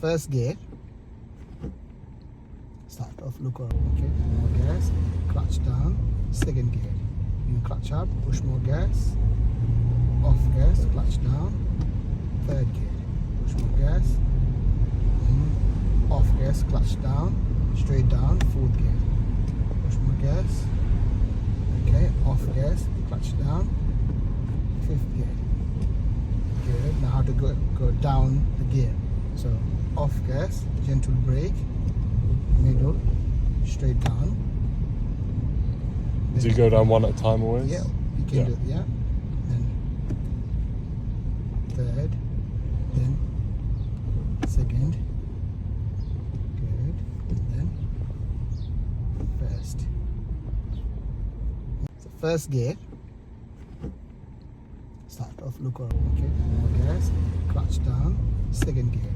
first gear, start off, look around, okay, more gas, clutch down, second gear, you clutch up, push more gas, off gas, clutch down, third gear, push more gas, off gas, clutch down, straight down, fourth gear, push more gas, okay, off gas, clutch down, fifth gear. Good. Now how to go down the gear. So off gas, gentle brake, middle, straight down. Do you go down one at a time always? Yeah, you can do it, yeah. Then third, then second, good, and then first. So first gear, start off, look around, okay, more gas, clutch down, second gear,